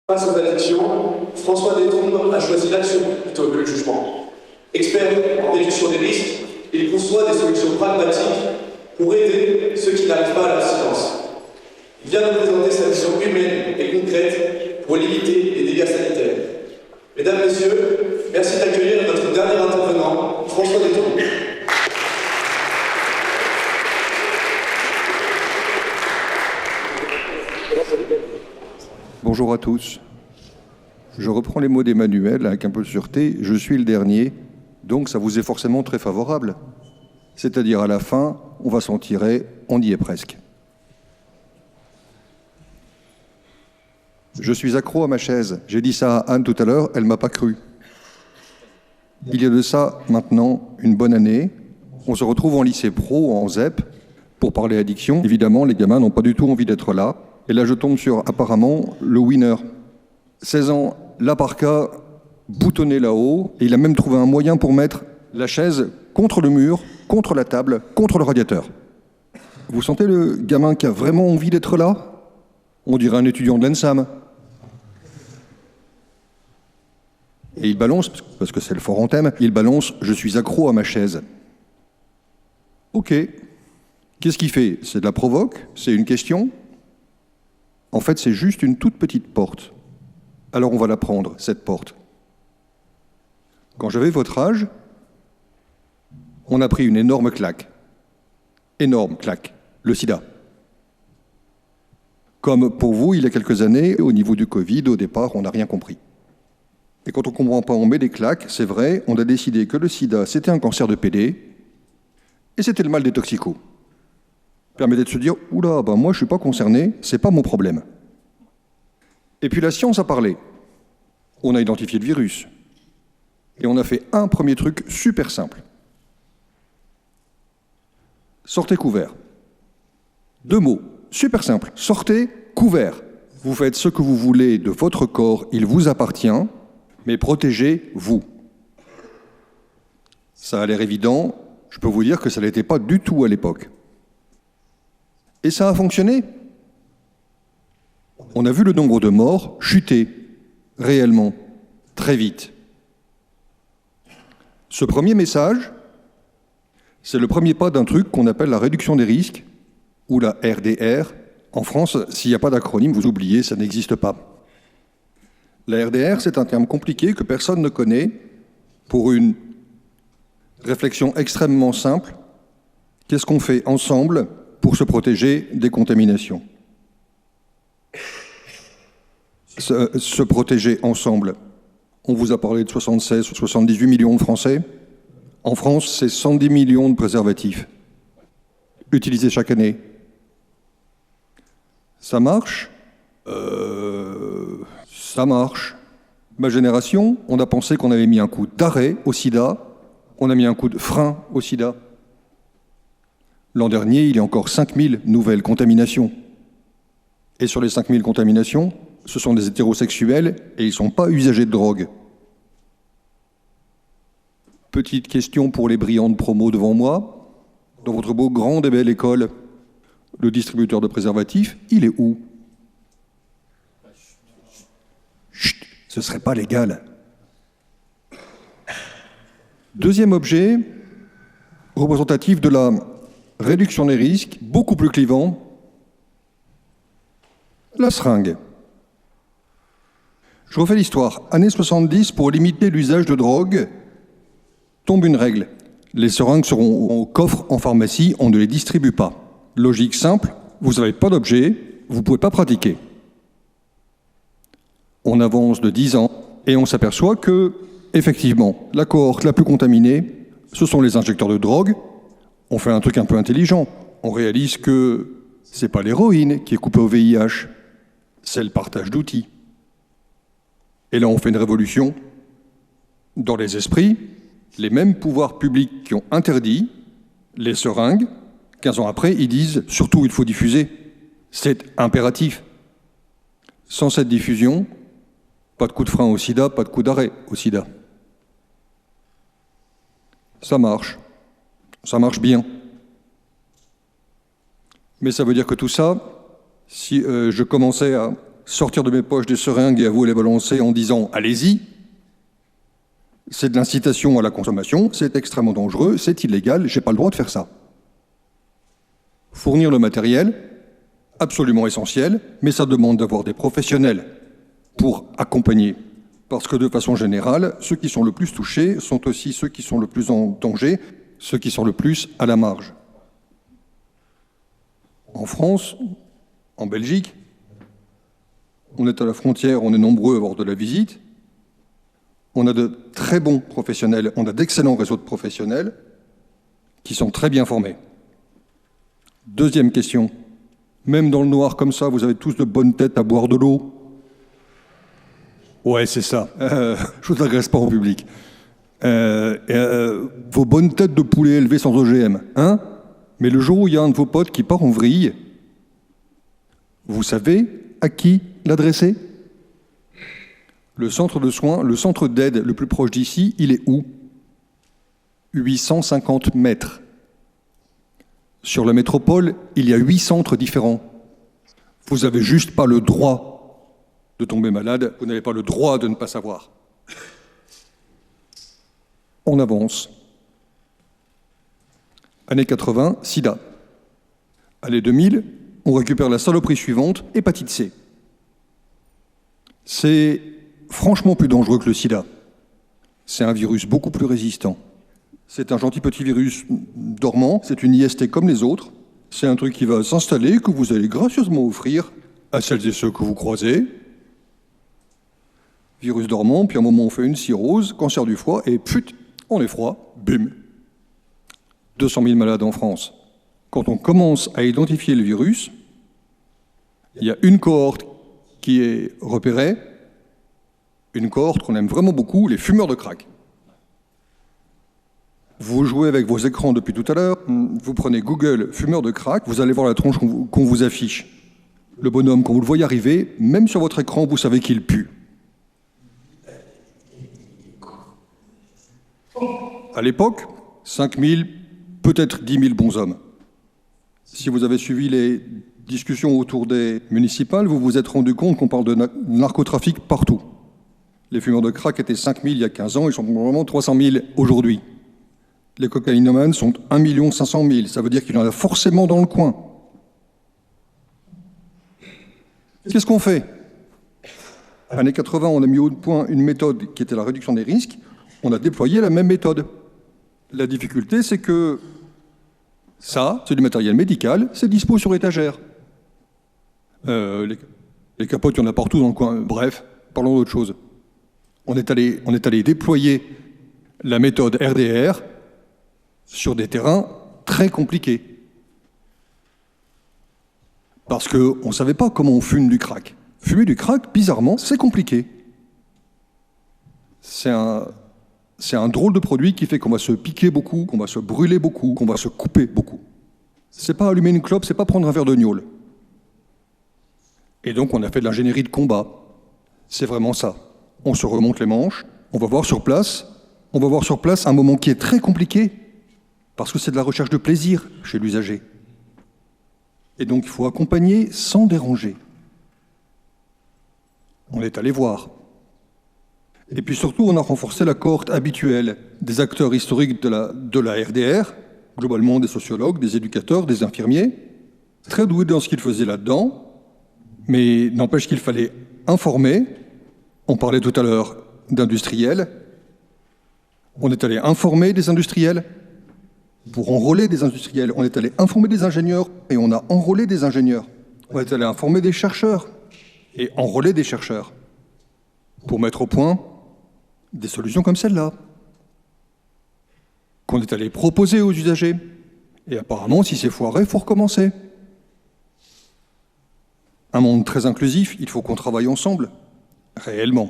Face aux addictions, François Détrombe a choisi l'action plutôt que le jugement. Expert en réduction des risques, il conçoit des solutions pragmatiques pour aider ceux qui n'arrivent pas à l'abstinence. Il vient de présenter sa vision humaine et concrète pour limiter les dégâts sanitaires. Mesdames, Messieurs, merci d'accueillir notre dernier intervenant, François Détrombe. Bonjour à tous. Je reprends les mots d'Emmanuel avec un peu de sûreté. Je suis le dernier, donc ça vous est forcément très favorable. C'est-à-dire à la fin, on va s'en tirer, on y est presque. Je suis accro à ma chaise. J'ai dit ça à Anne tout à l'heure, elle ne m'a pas cru. Il y a de ça maintenant une bonne année. On se retrouve en lycée pro, en ZEP, pour parler addiction. Évidemment, les gamins n'ont pas du tout envie d'être là. Et là, je tombe sur, apparemment, le winner. 16 ans, la parka, boutonné là-haut, et il a même trouvé un moyen pour mettre la chaise contre le mur, contre la table, contre le radiateur. Vous sentez le gamin qui a vraiment envie d'être là? On dirait un étudiant de l'ENSAM. Et il balance, parce que c'est le fort en thème, il balance « Je suis accro à ma chaise ». Ok. Qu'est-ce qu'il fait? C'est de la provoque? C'est une question? En fait, c'est juste une toute petite porte. Alors on va la prendre, cette porte. Quand j'avais votre âge, on a pris une énorme claque. Énorme claque. Le sida. Comme pour vous, il y a quelques années, au niveau du Covid, au départ, on n'a rien compris. Et quand on ne comprend pas, on met des claques, c'est vrai, on a décidé que le sida, c'était un cancer de PD, et c'était le mal des toxicos. Permettait de se dire, oula, ben moi je ne suis pas concerné, c'est pas mon problème. Et puis la science a parlé. On a identifié le virus. Et on a fait un premier truc super simple. Sortez couvert. 2 mots, super simple. Sortez couvert. Vous faites ce que vous voulez de votre corps, il vous appartient, mais protégez-vous. Ça a l'air évident, je peux vous dire que ça ne l'était pas du tout à l'époque. Et ça a fonctionné. On a vu le nombre de morts chuter, réellement, très vite. Ce premier message, c'est le premier pas d'un truc qu'on appelle la réduction des risques, ou la RDR. En France, s'il n'y a pas d'acronyme, vous oubliez, ça n'existe pas. La RDR, c'est un terme compliqué que personne ne connaît, pour une réflexion extrêmement simple. Qu'est-ce qu'on fait ensemble pour se protéger des contaminations? Se protéger ensemble. On vous a parlé de 76 ou 78 millions de Français. En France, c'est 110 millions de préservatifs utilisés chaque année. Ça marche? Ça marche. Ma génération, on a pensé qu'on avait mis un coup d'arrêt au sida, on a mis un coup de frein au sida. L'an dernier, il y a encore 5000 nouvelles contaminations. Et sur les 5000 contaminations, ce sont des hétérosexuels et ils ne sont pas usagers de drogue. Petite question pour les brillantes promos devant moi. Dans votre beau grande et belle école, le distributeur de préservatifs, il est où? Chut, ce ne serait pas légal. Deuxième objet, représentatif de la réduction des risques, beaucoup plus clivant, la seringue. Je refais l'histoire. Années 70, pour limiter l'usage de drogue, tombe une règle. Les seringues seront au coffre en pharmacie, on ne les distribue pas. Logique simple, vous n'avez pas d'objet, vous ne pouvez pas pratiquer. On avance de 10 ans et on s'aperçoit que, effectivement, la cohorte la plus contaminée, ce sont les injecteurs de drogue. On fait un truc un peu intelligent. On réalise que c'est pas l'héroïne qui est coupée au VIH, c'est le partage d'outils. Et là, on fait une révolution. Dans les esprits, les mêmes pouvoirs publics qui ont interdit les seringues, 15 ans après, ils disent « surtout, il faut diffuser ». C'est impératif. Sans cette diffusion, pas de coup de frein au sida, pas de coup d'arrêt au sida. Ça marche bien. Mais ça veut dire que tout ça, si je commençais à sortir de mes poches des seringues et à vous les balancer en disant « allez-y », c'est de l'incitation à la consommation, c'est extrêmement dangereux, c'est illégal, j'ai pas le droit de faire ça. Fournir le matériel, absolument essentiel, mais ça demande d'avoir des professionnels pour accompagner. Parce que de façon générale, ceux qui sont le plus touchés sont aussi ceux qui sont le plus en danger, ceux qui sont le plus à la marge. En France, en Belgique, on est à la frontière, on est nombreux à avoir de la visite. On a de très bons professionnels, on a d'excellents réseaux de professionnels qui sont très bien formés. Deuxième question. Même dans le noir comme ça, vous avez tous de bonnes têtes à boire de l'eau? Ouais, c'est ça. Je vous agresse pas en public. Vos bonnes têtes de poulet élevés sans OGM, hein? Mais le jour où il y a un de vos potes qui part en vrille, vous savez à qui l'adresser? Le centre de soins, le centre d'aide le plus proche d'ici, il est où? 850 mètres. Sur la métropole, il y a 8 centres différents. Vous n'avez juste pas le droit de tomber malade, vous n'avez pas le droit de ne pas savoir. On avance. Années 80, sida. Années 2000, on récupère la saloperie suivante, hépatite C. C'est franchement plus dangereux que le sida. C'est un virus beaucoup plus résistant. C'est un gentil petit virus dormant, c'est une IST comme les autres. C'est un truc qui va s'installer, que vous allez gracieusement offrir à celles et ceux que vous croisez. Virus dormant, puis à un moment on fait une cirrhose, cancer du foie, et put, on est froid, bim. 200 000 malades en France. Quand on commence à identifier le virus, il y a une cohorte qui est repérée, une cohorte qu'on aime vraiment beaucoup, les fumeurs de crack. Vous jouez avec vos écrans depuis tout à l'heure, vous prenez Google fumeur de crack, vous allez voir la tronche qu'on vous affiche. Le bonhomme, quand vous le voyez arriver, même sur votre écran, vous savez qu'il pue. À l'époque, 5 000, peut-être 10 000 bons hommes. Si vous avez suivi les discussions autour des municipales, vous vous êtes rendu compte qu'on parle de narcotrafic partout. Les fumeurs de crack étaient 5 000 il y a 15 ans, ils sont probablement 300 000 aujourd'hui. Les cocaïnomanes sont 1 500 000, ça veut dire qu'il y en a forcément dans le coin. Qu'est-ce qu'on fait? Années 80, on a mis au point une méthode qui était la réduction des risques, on a déployé la même méthode. La difficulté, c'est que ça, c'est du matériel médical, c'est dispo sur étagère. Les capotes, il y en a partout dans le coin. Bref, parlons d'autre chose. On est allé déployer la méthode RDR sur des terrains très compliqués. Parce qu'on ne savait pas comment on fume du crack. Fumer du crack, bizarrement, c'est compliqué. C'est un drôle de produit qui fait qu'on va se piquer beaucoup, qu'on va se brûler beaucoup, qu'on va se couper beaucoup. C'est pas allumer une clope, c'est pas prendre un verre de gnôle. Et donc on a fait de l'ingénierie de combat. C'est vraiment ça. On se remonte les manches, on va voir sur place un moment qui est très compliqué, parce que c'est de la recherche de plaisir chez l'usager. Et donc il faut accompagner sans déranger. On est allé voir. Et puis surtout, on a renforcé la cohorte habituelle des acteurs historiques de la RDR, globalement des sociologues, des éducateurs, des infirmiers, très doués dans ce qu'ils faisaient là-dedans, mais n'empêche qu'il fallait informer. On parlait tout à l'heure d'industriels. On est allé informer des industriels pour enrôler des industriels. On est allé informer des ingénieurs et on a enrôlé des ingénieurs. On est allé informer des chercheurs et enrôler des chercheurs pour mettre au point des solutions comme celle-là, qu'on est allé proposer aux usagers. Et apparemment, si c'est foiré, il faut recommencer. Un monde très inclusif, il faut qu'on travaille ensemble, réellement.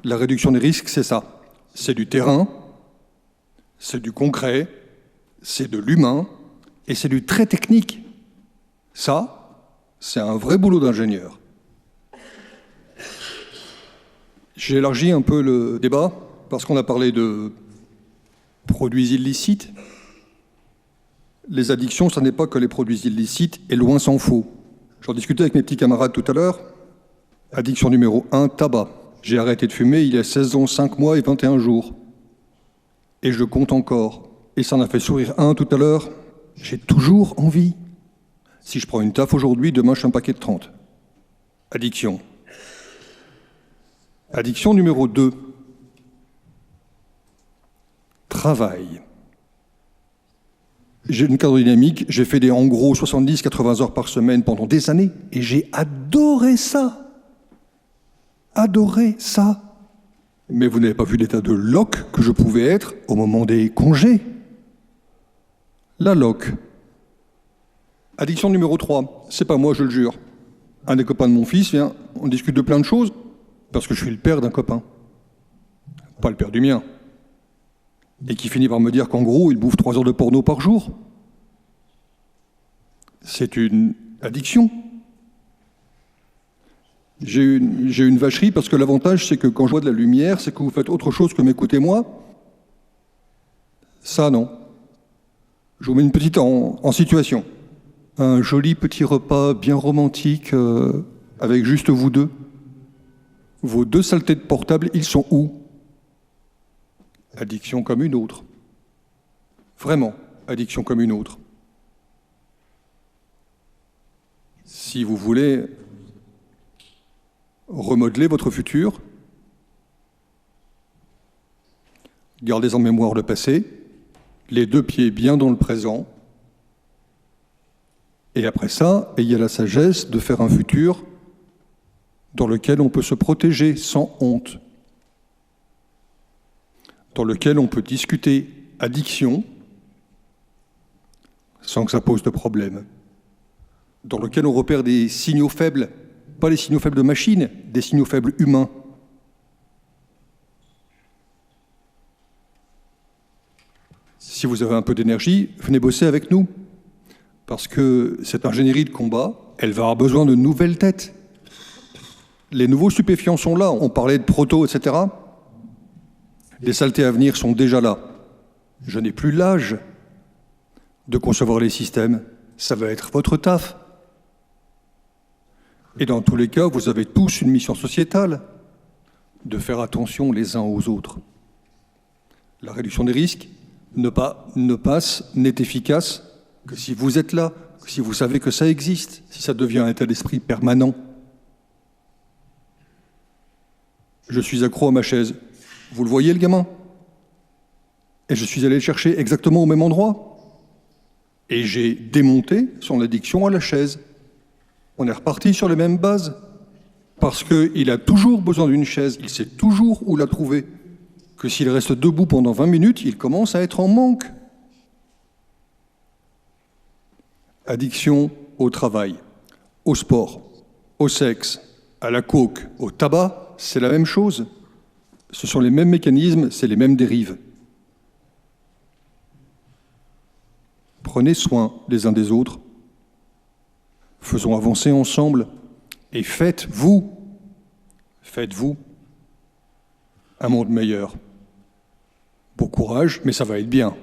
La réduction des risques, c'est ça. C'est du terrain, c'est du concret, c'est de l'humain, et c'est du très technique. Ça, c'est un vrai boulot d'ingénieur. J'ai élargi un peu le débat, parce qu'on a parlé de produits illicites. Les addictions, ça n'est pas que les produits illicites, et loin s'en faut. J'en discutais avec mes petits camarades tout à l'heure. Addiction numéro 1, tabac. J'ai arrêté de fumer il y a 16 ans, 5 mois et 21 jours. Et je compte encore. Et ça en a fait sourire un tout à l'heure. J'ai toujours envie. Si je prends une taf aujourd'hui, demain je fais un paquet de 30. Addiction. Addiction numéro 2. Travail. J'ai une cadre dynamique, j'ai fait en gros 70-80 heures par semaine pendant des années et j'ai adoré ça. Adoré ça. Mais vous n'avez pas vu l'état de loc que je pouvais être au moment des congés. La loc. Addiction numéro 3, c'est pas moi, je le jure. Un des copains de mon fils vient, on discute de plein de choses, parce que je suis le père d'un copain. Pas le père du mien. Et qui finit par me dire qu'en gros, il bouffe 3 heures de porno par jour. C'est une addiction. J'ai une vacherie parce que l'avantage, c'est que quand je vois de la lumière, c'est que vous faites autre chose que m'écouter moi. Ça, non. Je vous mets une petite en situation. Un joli petit repas bien romantique avec juste vous deux. Vos 2 saletés de portable, ils sont où? Addiction comme une autre. Vraiment, addiction comme une autre. Si vous voulez remodeler votre futur, gardez en mémoire le passé, les 2 pieds bien dans le présent, et après ça, ayez la sagesse de faire un futur dans lequel on peut se protéger sans honte, dans lequel on peut discuter addiction sans que ça pose de problème, dans lequel on repère des signaux faibles, pas les signaux faibles de machine, des signaux faibles humains. Si vous avez un peu d'énergie, venez bosser avec nous, parce que cette ingénierie de combat, elle va avoir besoin de nouvelles têtes. Les nouveaux stupéfiants sont là, on parlait de proto, etc. Les saletés à venir sont déjà là. Je n'ai plus l'âge de concevoir les systèmes. Ça va être votre taf. Et dans tous les cas, vous avez tous une mission sociétale de faire attention les uns aux autres. La réduction des risques n'est efficace que si vous êtes là, que si vous savez que ça existe, si ça devient un état d'esprit permanent. Je suis accro à ma chaise. Vous le voyez, le gamin? Et je suis allé le chercher exactement au même endroit. Et j'ai démonté son addiction à la chaise. On est reparti sur les mêmes bases. Parce qu'il a toujours besoin d'une chaise, il sait toujours où la trouver. Que s'il reste debout pendant 20 minutes, il commence à être en manque. Addiction au travail, au sport, au sexe, à la coke, au tabac, c'est la même chose. Ce sont les mêmes mécanismes, c'est les mêmes dérives. Prenez soin les uns des autres. Faisons avancer ensemble. Et faites-vous un monde meilleur. Bon courage, mais ça va être bien.